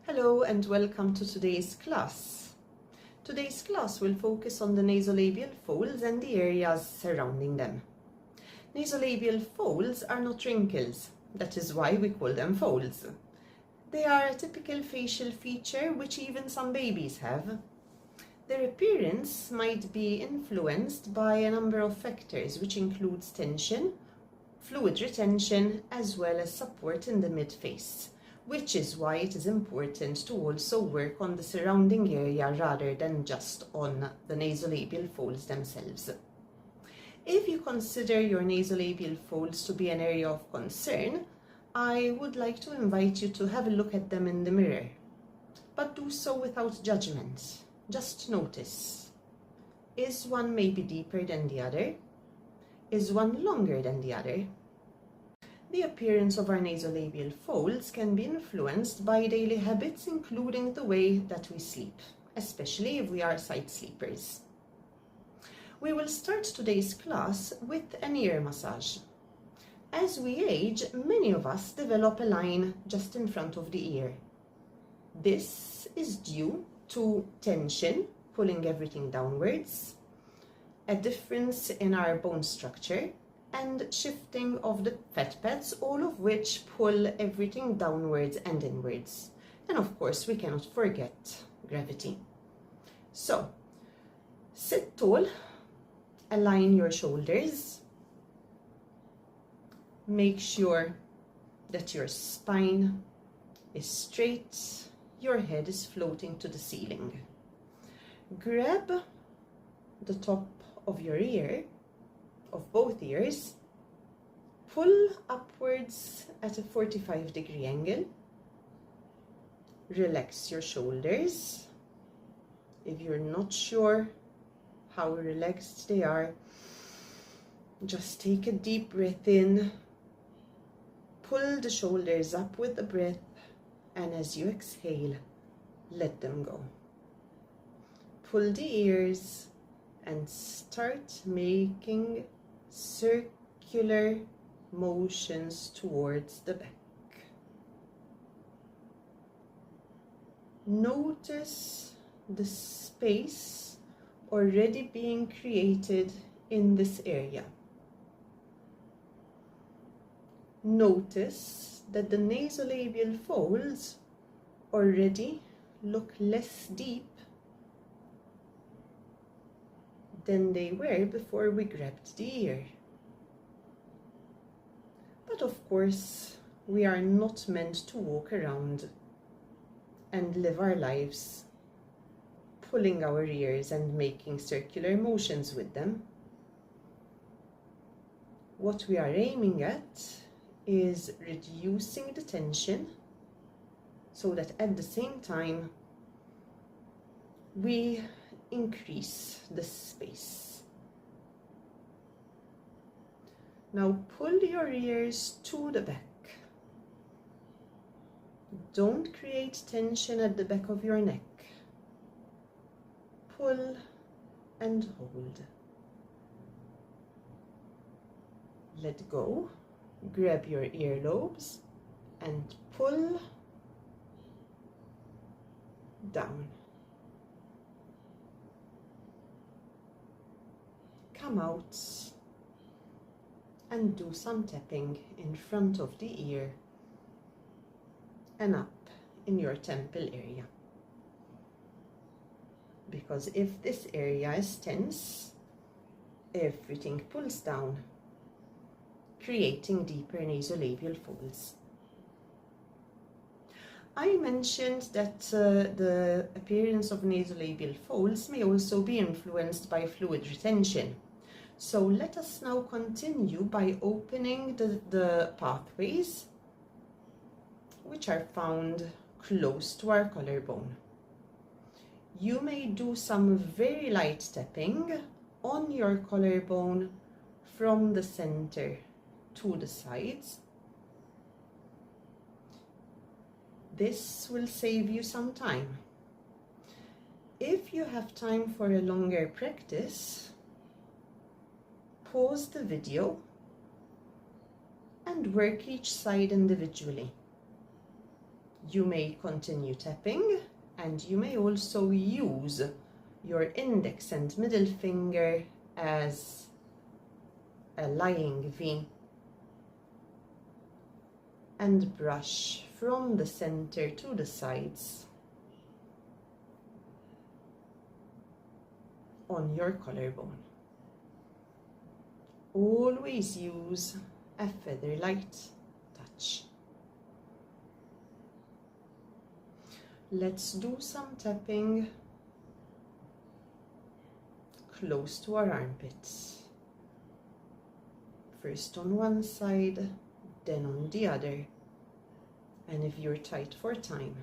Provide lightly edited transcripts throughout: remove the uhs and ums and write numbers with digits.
Hello and welcome to today's class. Today's class will focus on the nasolabial folds and the areas surrounding them. Nasolabial folds are not wrinkles, that is why we call them folds. They are a typical facial feature which even some babies have. Their appearance might be influenced by a number of factors which includes tension, fluid retention as well as support in the mid-face, which is why it is important to also work on the surrounding area rather than just on the nasolabial folds themselves. If you consider your nasolabial folds to be an area of concern, I would like to invite you to have a look at them in the mirror, but do so without judgment. Just notice. Is one maybe deeper than the other? Is one longer than the other? The appearance of our nasolabial folds can be influenced by daily habits, including the way that we sleep, especially if we are side sleepers. We will start today's class with an ear massage. As we age, many of us develop a line just in front of the ear. This is due to tension, pulling everything downwards, a difference in our bone structure, and shifting of the fat pads, all of which pull everything downwards and inwards. And of course, we cannot forget gravity. So, sit tall, align your shoulders, make sure that your spine is straight, your head is floating to the ceiling. Grab the top of your ear, of both ears, pull upwards at a 45-degree angle, relax your shoulders. If you're not sure how relaxed they are, just take a deep breath in, pull the shoulders up with the breath, and as you exhale, let them go. Pull the ears and start making circular motions towards the back. Notice the space already being created in this area. Notice that the nasolabial folds already look less deep than they were before we grabbed the ear. But of course, we are not meant to walk around and live our lives pulling our ears and making circular motions with them. What we are aiming at is reducing the tension so that at the same time we increase the space. Now pull your ears to the back. Don't create tension at the back of your neck. Pull and hold. Let go. Grab your earlobes and pull down. Come out and do some tapping in front of the ear and up in your temple area. Because if this area is tense, everything pulls down, creating deeper nasolabial folds. I mentioned that the appearance of nasolabial folds may also be influenced by fluid retention. So let us now continue by opening the pathways which are found close to our collarbone. You may do some very light tapping on your collarbone from the center to the sides. This will save you some time. If you have time for a longer practice, pause the video and work each side individually. You may continue tapping, and you may also use your index and middle finger as a lying V and brush from the center to the sides on your collarbone. Always use a feather-light touch. Let's do some tapping close to our armpits. First on one side, then on the other. And if you're tight for time,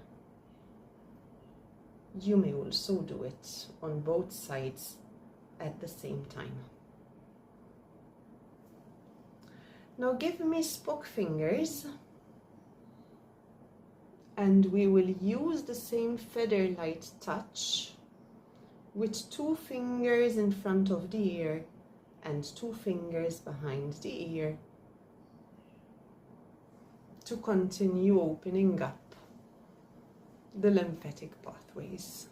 you may also do it on both sides at the same time. Now give me spoke fingers, and we will use the same feather-light touch with 2 fingers in front of the ear and 2 fingers behind the ear to continue opening up the lymphatic pathways.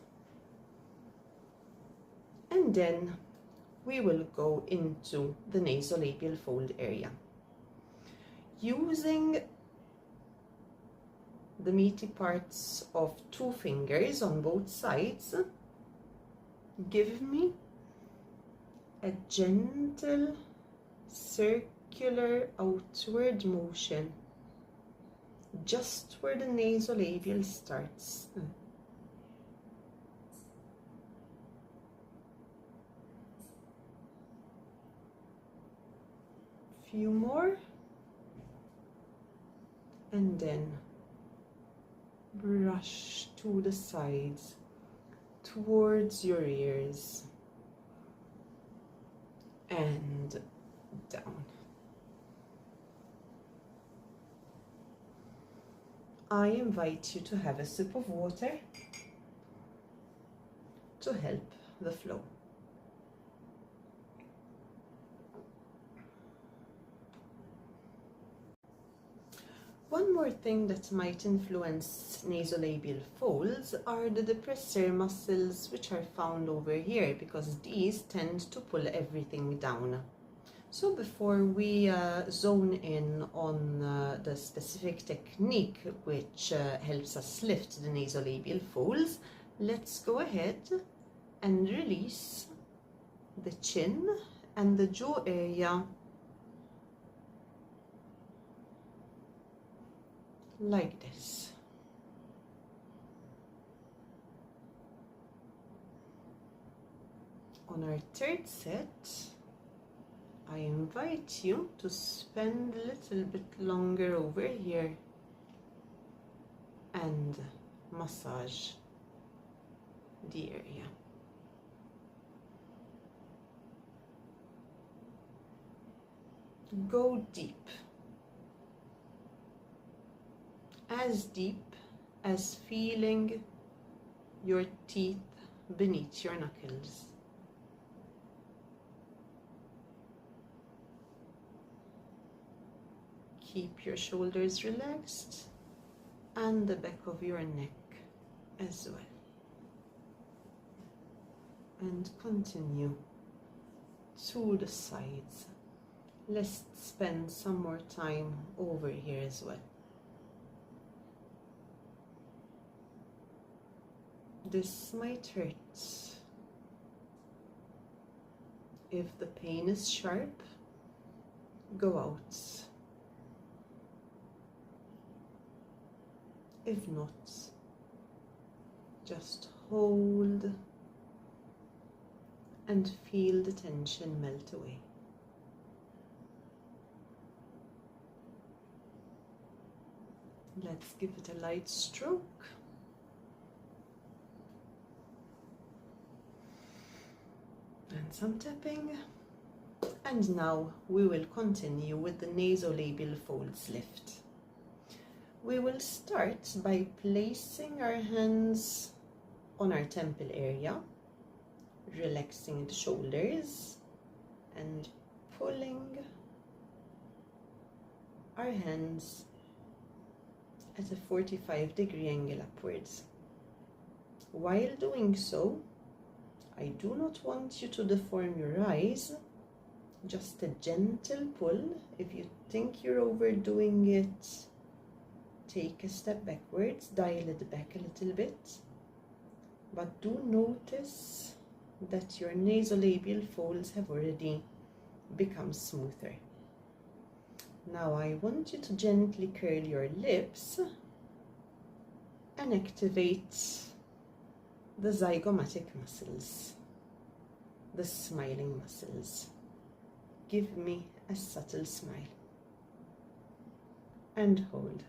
And then we will go into the nasolabial fold area. Using the meaty parts of 2 fingers on both sides, give me a gentle circular outward motion just where the nasolabial starts. Few more, and then brush to the sides towards your ears and down. I invite you to have a sip of water to help the flow. One more thing that might influence nasolabial folds are the depressor muscles, which are found over here, because these tend to pull everything down. So before we zone in on the specific technique which helps us lift the nasolabial folds, let's go ahead and release the chin and the jaw area like this. On our third set, I invite you to spend a little bit longer over here and massage the area. Go deep as feeling your teeth beneath your knuckles. Keep your shoulders relaxed and the back of your neck as well. And continue to the sides. Let's spend some more time over here as well. This might hurt. If the pain is sharp, go out. If not, just hold and feel the tension melt away. Let's give it a light stroke. And some tapping. And now we will continue with the nasolabial folds lift. We will start by placing our hands on our temple area, relaxing the shoulders and pulling our hands at a 45-degree angle upwards. While doing so, I do not want you to deform your eyes, just a gentle pull. If you think you're overdoing it, take a step backwards, dial it back a little bit, but do notice that your nasolabial folds have already become smoother. Now I want you to gently curl your lips and activate the zygomatic muscles, the smiling muscles. Give me a subtle smile and hold.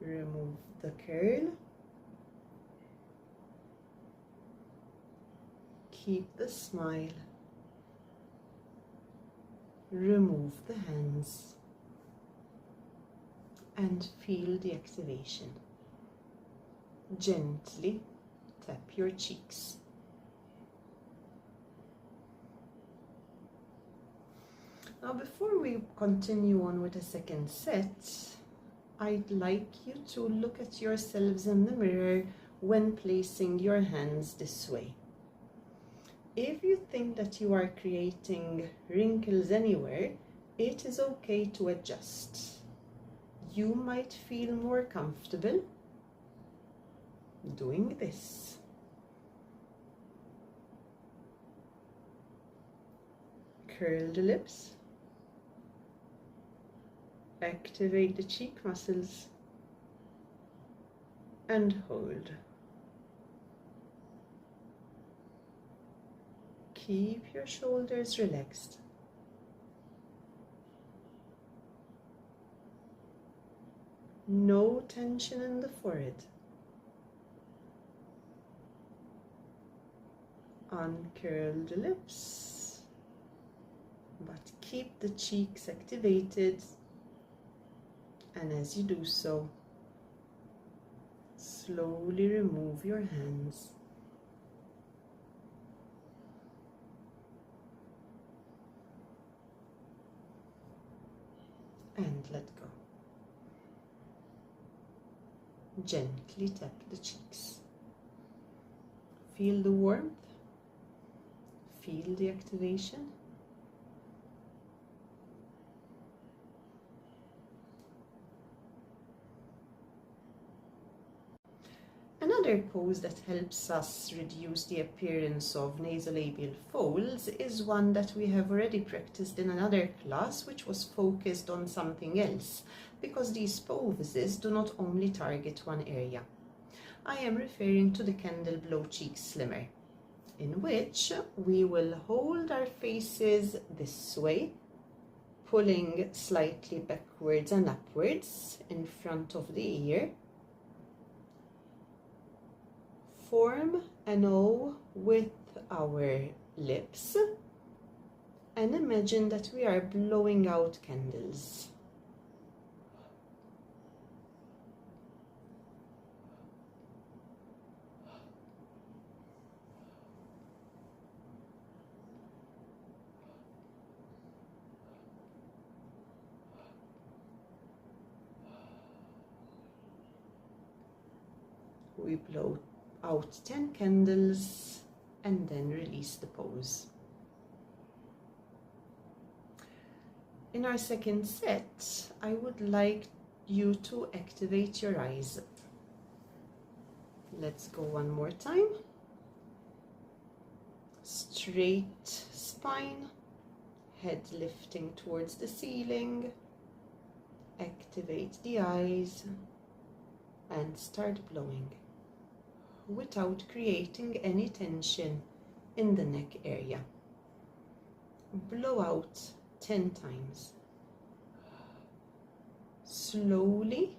Remove the curl. Keep the smile. Remove the hands and feel the activation. Gently tap your cheeks. Now, before we continue on with the second set, I'd like you to look at yourselves in the mirror when placing your hands this way. If you think that you are creating wrinkles anywhere, it is okay to adjust. You might feel more comfortable doing this. Curl the lips. Activate the cheek muscles and hold. Keep your shoulders relaxed. No tension in the forehead. Uncurl the lips, but keep the cheeks activated. And as you do so, slowly remove your hands. And let go. Gently tap the cheeks. Feel the warmth. Feel the activation. Another pose that helps us reduce the appearance of nasolabial folds is one that we have already practiced in another class, which was focused on something else, because these poses do not only target one area. I am referring to the candle blow cheek slimmer, in which we will hold our faces this way, pulling slightly backwards and upwards in front of the ear. Form an O with our lips and imagine that we are blowing out candles. We blow out 10 candles and then release the pose. In our second set, I would like you to activate your eyes. Let's go one more time. Straight spine, head lifting towards the ceiling. Activate the eyes and start blowing, without creating any tension in the neck area. Blow out 10 times. Slowly.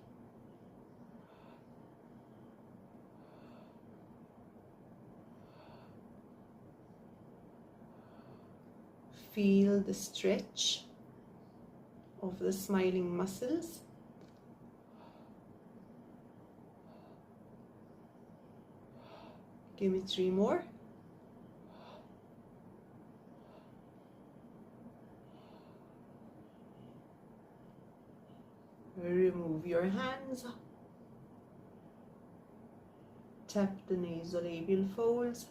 Feel the stretch of the smiling muscles. Give me 3 more. Remove your hands. Tap the nasolabial folds.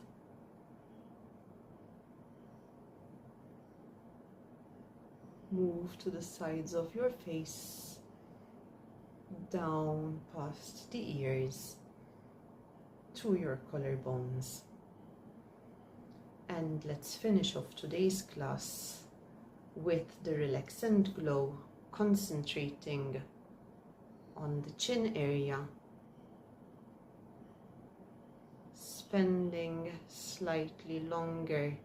Move to the sides of your face, down past the ears, to your collarbones. And let's finish off today's class with the Relax and Glow, concentrating on the chin area, spending slightly longer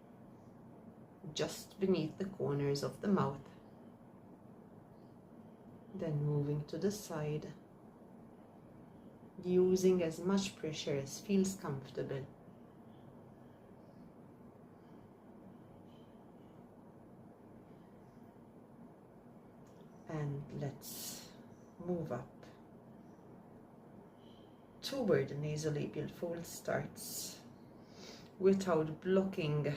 just beneath the corners of the mouth, then moving to the side, using as much pressure as feels comfortable. And let's move up to where the nasolabial fold starts, without blocking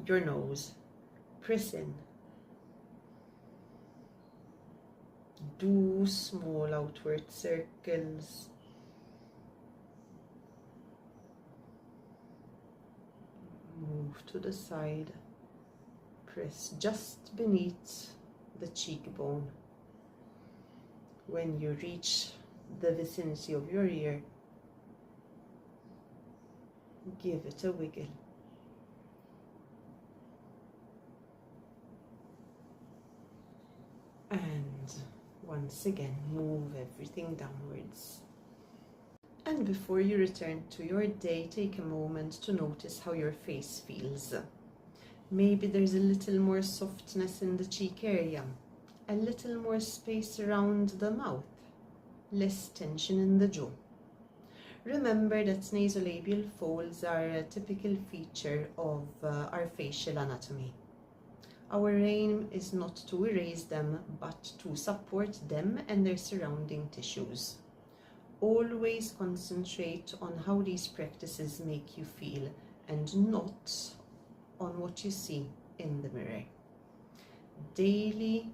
your nose. Press in. Do small outward circles. Move to the side. Press just beneath the cheekbone. When you reach the vicinity of your ear, give it a wiggle. And once again, move everything downwards. And before you return to your day, take a moment to notice how your face feels. Maybe there's a little more softness in the cheek area, a little more space around the mouth, less tension in the jaw. Remember that nasolabial folds are a typical feature of our facial anatomy. Our aim is not to erase them, but to support them and their surrounding tissues. Always concentrate on how these practices make you feel and not on what you see in the mirror. Daily,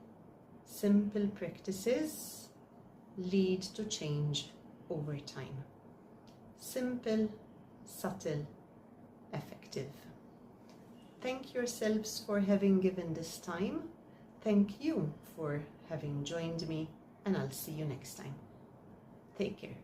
simple practices lead to change over time. Simple, subtle, effective. Thank yourselves for having given this time. Thank you for having joined me, and I'll see you next time. Take care.